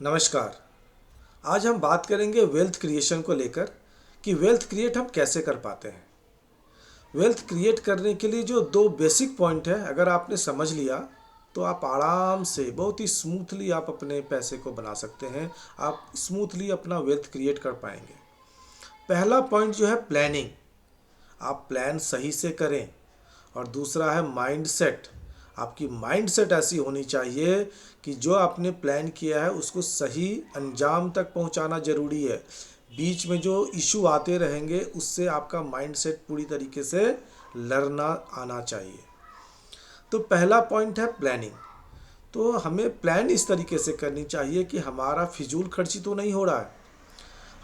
नमस्कार। आज हम बात करेंगे वेल्थ क्रिएशन को लेकर कि वेल्थ क्रिएट हम कैसे कर पाते हैं। वेल्थ क्रिएट करने के लिए जो दो बेसिक पॉइंट है, अगर आपने समझ लिया तो आप आराम से बहुत ही स्मूथली आप अपने पैसे को बना सकते हैं। आप स्मूथली अपना वेल्थ क्रिएट कर पाएंगे। पहला पॉइंट जो है प्लानिंग, आप प्लान सही से करें। और दूसरा है माइंडसेट। आपकी माइंडसेट ऐसी होनी चाहिए कि जो आपने प्लान किया है उसको सही अंजाम तक पहुंचाना ज़रूरी है। बीच में जो इशू आते रहेंगे उससे आपका माइंडसेट पूरी तरीके से लड़ना आना चाहिए। तो पहला पॉइंट है प्लानिंग। तो हमें प्लान इस तरीके से करनी चाहिए कि हमारा फिजूल खर्ची तो नहीं हो रहा है,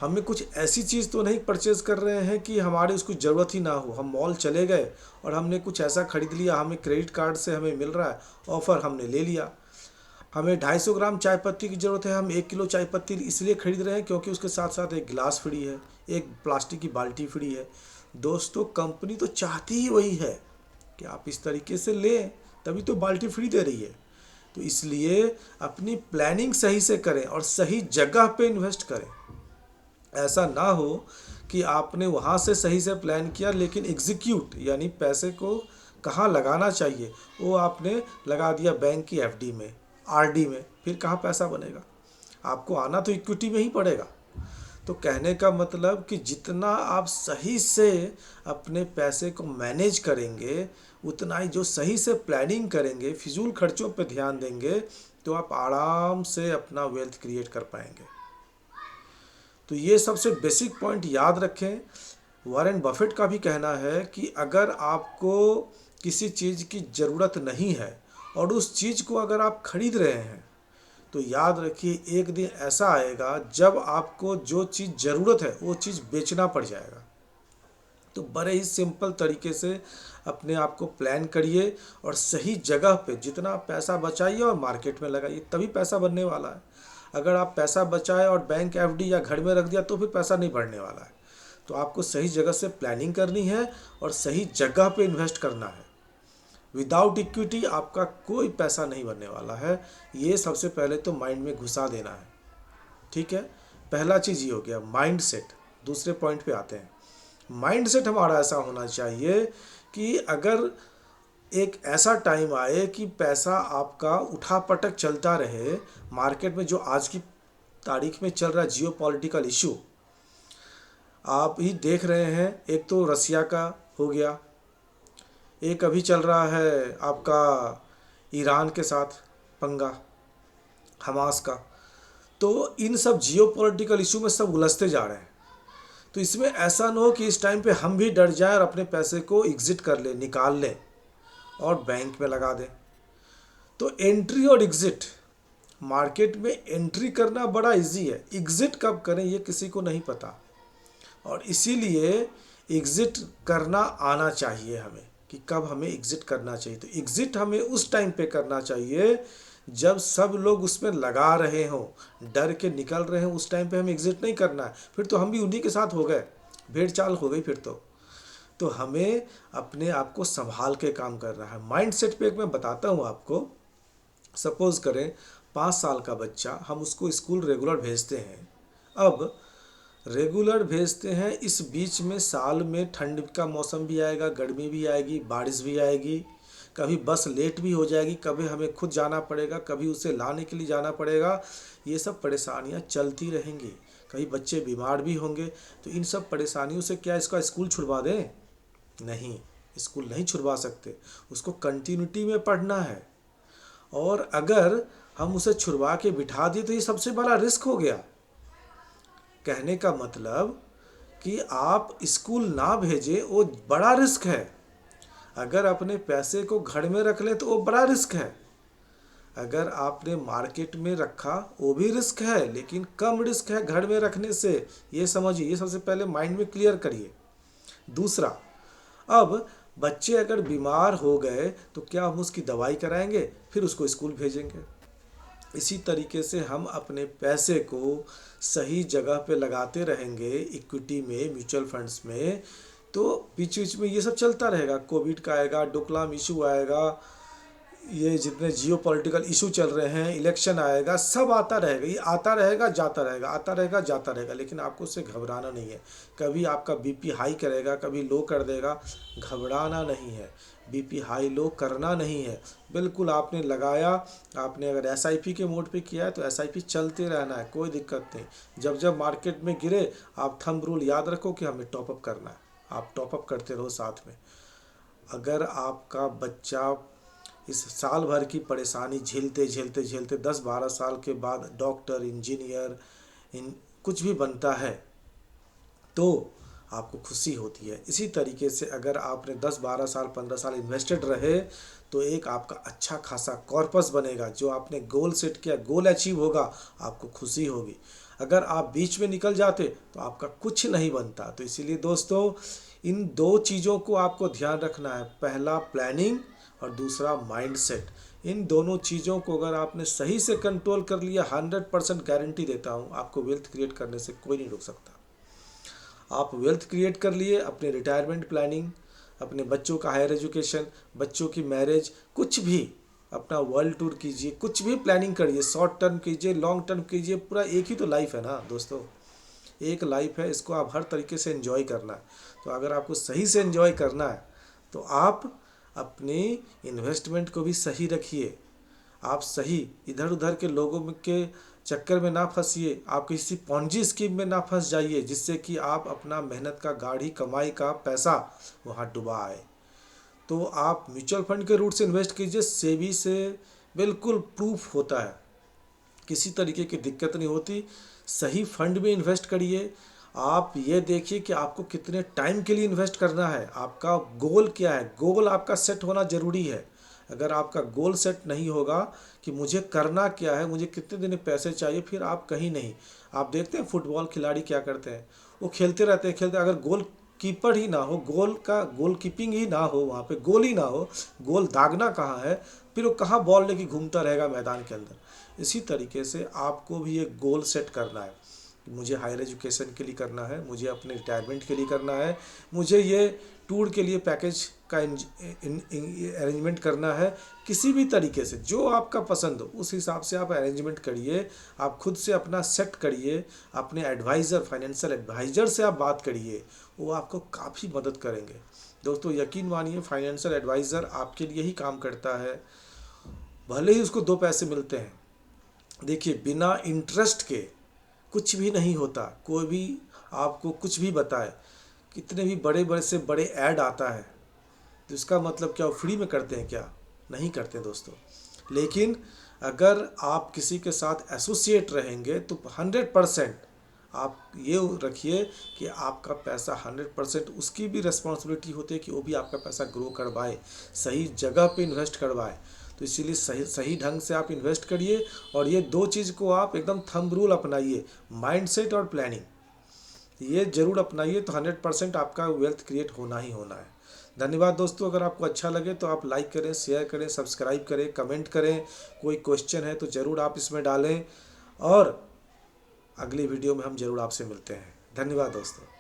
हमें कुछ ऐसी चीज़ तो नहीं परचेज़ कर रहे हैं कि हमारे उसको ज़रूरत ही ना हो। हम मॉल चले गए और हमने कुछ ऐसा ख़रीद लिया, हमें क्रेडिट कार्ड से हमें मिल रहा है ऑफ़र, हमने ले लिया। हमें 250 ग्राम चाय पत्ती की ज़रूरत है, हम 1 किलो चाय पत्ती इसलिए ख़रीद रहे हैं क्योंकि उसके साथ साथ एक गिलास फ्री है, एक प्लास्टिक की बाल्टी फ्री है। दोस्तों, कंपनी तो चाहती ही वही है कि आप इस तरीके से लें, तभी तो बाल्टी फ्री दे रही है। तो इसलिए अपनी प्लानिंग सही से करें और सही जगह पे इन्वेस्ट करें। ऐसा ना हो कि आपने वहाँ से सही से प्लान किया लेकिन एग्जीक्यूट यानी पैसे को कहाँ लगाना चाहिए वो आपने लगा दिया बैंक की एफडी में, आरडी में, फिर कहाँ पैसा बनेगा। आपको आना तो इक्विटी में ही पड़ेगा। तो कहने का मतलब कि जितना आप सही से अपने पैसे को मैनेज करेंगे, उतना ही जो सही से प्लानिंग करेंगे, फिजूल खर्चों पर ध्यान देंगे, तो आप आराम से अपना वेल्थ क्रिएट कर पाएंगे। तो ये सबसे बेसिक पॉइंट याद रखें। वॉरेन बफेट का भी कहना है कि अगर आपको किसी चीज़ की ज़रूरत नहीं है और उस चीज़ को अगर आप खरीद रहे हैं तो याद रखिए एक दिन ऐसा आएगा जब आपको जो चीज़ ज़रूरत है वो चीज़ बेचना पड़ जाएगा। तो बड़े ही सिंपल तरीके से अपने आप को प्लान करिए और सही जगह पे जितना पैसा बचाइए और मार्केट में लगाइए, तभी पैसा बनने वाला है। अगर आप पैसा बचाए और बैंक एफडी या घर में रख दिया तो फिर पैसा नहीं बढ़ने वाला है। तो आपको सही जगह से प्लानिंग करनी है और सही जगह पे इन्वेस्ट करना है। विदाउट इक्विटी आपका कोई पैसा नहीं बनने वाला है। ये सबसे पहले तो माइंड में घुसा देना है। ठीक है, पहला चीज़ ये हो गया माइंड सेट। दूसरे पॉइंट पे आते हैं। माइंड सेट हमारा ऐसा होना चाहिए कि अगर एक ऐसा टाइम आए कि पैसा आपका उठा पटक चलता रहे, मार्केट में जो आज की तारीख में चल रहा है जियो पॉलिटिकल इशू आप ही देख रहे हैं। एक तो रसिया का हो गया, एक अभी चल रहा है आपका ईरान के साथ पंगा, हमास का। तो इन सब जियो पॉलिटिकल इशू में सब उलझते जा रहे हैं। तो इसमें ऐसा ना हो कि इस टाइम पे हम भी डर जाएं और अपने पैसे को एग्जिट कर लें, निकाल लें और बैंक में लगा दें। तो एंट्री और एग्ज़िट, मार्केट में एंट्री करना बड़ा इजी है, एग्ज़िट कब करें ये किसी को नहीं पता। और इसीलिए एग्ज़िट करना आना चाहिए हमें कि कब हमें एग्ज़िट करना चाहिए। तो एग्ज़िट हमें उस टाइम पे करना चाहिए जब सब लोग उसमें लगा रहे हों, डर के निकल रहे हों। उस टाइम पे हमें एग्ज़िट नहीं करना है, फिर तो हम भी उन्हीं के साथ हो गए, भेड़ चाल हो गई फिर तो हमें अपने आप को संभाल के काम करना है। माइंड सेट पे एक मैं बताता हूँ आपको। सपोज़ करें 5 साल का बच्चा, हम उसको स्कूल रेगुलर भेजते हैं। अब रेगुलर भेजते हैं, इस बीच में साल में ठंड का मौसम भी आएगा, गर्मी भी आएगी, बारिश भी आएगी, कभी बस लेट भी हो जाएगी, कभी हमें खुद जाना पड़ेगा, कभी उसे लाने के लिए जाना पड़ेगा। ये सब परेशानियां चलती रहेंगी, कभी बच्चे बीमार भी होंगे। तो इन सब परेशानियों से क्या इसका स्कूल छुड़वा दें? नहीं, स्कूल नहीं छुड़वा सकते, उसको कंटिन्यूटी में पढ़ना है। और अगर हम उसे छुड़वा के बिठा दिए तो ये सबसे बड़ा रिस्क हो गया। कहने का मतलब कि आप स्कूल ना भेजें वो बड़ा रिस्क है। अगर अपने पैसे को घर में रख लें तो वो बड़ा रिस्क है। अगर आपने मार्केट में रखा वो भी रिस्क है, लेकिन कम रिस्क है घर में रखने से। ये समझिए, ये सबसे पहले माइंड में क्लियर करिए। दूसरा, अब बच्चे अगर बीमार हो गए तो क्या हम उसकी दवाई कराएंगे फिर उसको स्कूल भेजेंगे? इसी तरीके से हम अपने पैसे को सही जगह पे लगाते रहेंगे, इक्विटी में, म्यूचुअल फंड्स में, तो बीच बीच में ये सब चलता रहेगा। कोविड का आएगा, डोकलाम इशू आएगा, ये जितने जियो पॉलिटिकल इशू चल रहे हैं, इलेक्शन आएगा, सब आता रहेगा, ये आता रहेगा जाता रहेगा, आता रहेगा जाता रहेगा, लेकिन आपको उससे घबराना नहीं है। कभी आपका बीपी हाई करेगा, कभी लो कर देगा, घबराना नहीं है। बीपी हाई लो करना नहीं है। बिल्कुल आपने लगाया, आपने अगर एसआईपी के मोड पे किया है तो एसआईपी चलते रहना है, कोई दिक्कत नहीं। जब जब मार्केट में गिरे आप थंब रूल याद रखो कि हमें टॉपअप करना है, आप टॉपअप करते रहो साथ में। अगर आपका बच्चा इस साल भर की परेशानी झेलते झेलते झेलते 10-12 साल के बाद डॉक्टर, इंजीनियर, कुछ भी बनता है तो आपको खुशी होती है। इसी तरीके से अगर आपने 10-12 साल 15 साल इन्वेस्टेड रहे तो एक आपका अच्छा खासा कॉर्पस बनेगा, जो आपने गोल सेट किया, गोल अचीव होगा, आपको खुशी होगी। अगर आप बीच में निकल जाते तो आपका कुछ नहीं बनता। तो इसीलिए दोस्तों इन दो चीज़ों को आपको ध्यान रखना है, पहला प्लानिंग और दूसरा माइंडसेट। इन दोनों चीज़ों को अगर आपने सही से कंट्रोल कर लिया, 100% गारंटी देता हूँ आपको वेल्थ क्रिएट करने से कोई नहीं रोक सकता। आप वेल्थ क्रिएट कर लिए, अपने रिटायरमेंट प्लानिंग, अपने बच्चों का हायर एजुकेशन, बच्चों की मैरिज, कुछ भी, अपना वर्ल्ड टूर कीजिए, कुछ भी प्लानिंग करिए, शॉर्ट टर्म कीजिए, लॉन्ग टर्म कीजिए, पूरा एक ही तो लाइफ है ना दोस्तों, एक लाइफ है, इसको आप हर तरीके से एंजॉय करना है। तो अगर आपको सही से एंजॉय करना है तो आप अपनी इन्वेस्टमेंट को भी सही रखिए। आप सही इधर उधर के लोगों के चक्कर में ना फंसिए, आप किसी पॉन्जी स्कीम में ना फंस जाइए जिससे कि आप अपना मेहनत का गाढ़ी कमाई का पैसा वहाँ डुबा आए। तो आप म्यूचुअल फंड के रूट से इन्वेस्ट कीजिए, सेबी से बिल्कुल प्रूफ होता है, किसी तरीके की दिक्कत नहीं होती। सही फंड में इन्वेस्ट करिए। आप ये देखिए कि आपको कितने टाइम के लिए इन्वेस्ट करना है, आपका गोल क्या है, गोल आपका सेट होना ज़रूरी है। अगर आपका गोल सेट नहीं होगा कि मुझे करना क्या है, मुझे कितने दिन में पैसे चाहिए, फिर आप कहीं नहीं। आप देखते हैं फुटबॉल खिलाड़ी क्या करते हैं, वो खेलते रहते हैं, खेलते, अगर गोल कीपर ही ना हो, गोल का गोल कीपिंग ही ना हो, वहाँ पे गोल ही ना हो, गोल दागना कहाँ है, फिर वो कहाँ बॉल लेके घूमता रहेगा मैदान के अंदर। इसी तरीके से आपको भी एक गोल सेट करना है, मुझे हायर एजुकेशन के लिए करना है, मुझे अपने रिटायरमेंट के लिए करना है, मुझे ये टूर के लिए पैकेज का अरेंजमेंट करना है। किसी भी तरीके से जो आपका पसंद हो उस हिसाब से आप अरेंजमेंट करिए, आप खुद से अपना सेट करिए, अपने एडवाइज़र, फाइनेंशियल एडवाइज़र से आप बात करिए, वो आपको काफ़ी मदद करेंगे। दोस्तों यकीन मानिए फाइनेंशियल एडवाइज़र आपके लिए ही काम करता है, भले ही उसको 2 पैसे मिलते हैं। देखिए बिना इंटरेस्ट के कुछ भी नहीं होता, कोई भी आपको कुछ भी बताए, कितने भी बड़े बड़े से बड़े ऐड आता है तो इसका मतलब क्या, वो फ्री में करते हैं क्या? नहीं करते दोस्तों। लेकिन अगर आप किसी के साथ एसोसिएट रहेंगे तो 100% आप ये रखिए कि आपका पैसा 100% उसकी भी रिस्पॉन्सिबिलिटी होती है कि वो भी आपका पैसा ग्रो करवाए, सही जगह पे इन्वेस्ट करवाए। तो इसीलिए सही सही ढंग से आप इन्वेस्ट करिए और ये 2 चीज़ को आप एकदम थंब रूल अपनाइए, माइंडसेट और प्लानिंग, ये ज़रूर अपनाइए तो 100% आपका वेल्थ क्रिएट होना ही होना है। धन्यवाद दोस्तों। अगर आपको अच्छा लगे तो आप लाइक करें, शेयर करें, सब्सक्राइब करें, कमेंट करें, कोई क्वेश्चन है तो ज़रूर आप इसमें डालें और अगली वीडियो में हम ज़रूर आपसे मिलते हैं। धन्यवाद दोस्तों।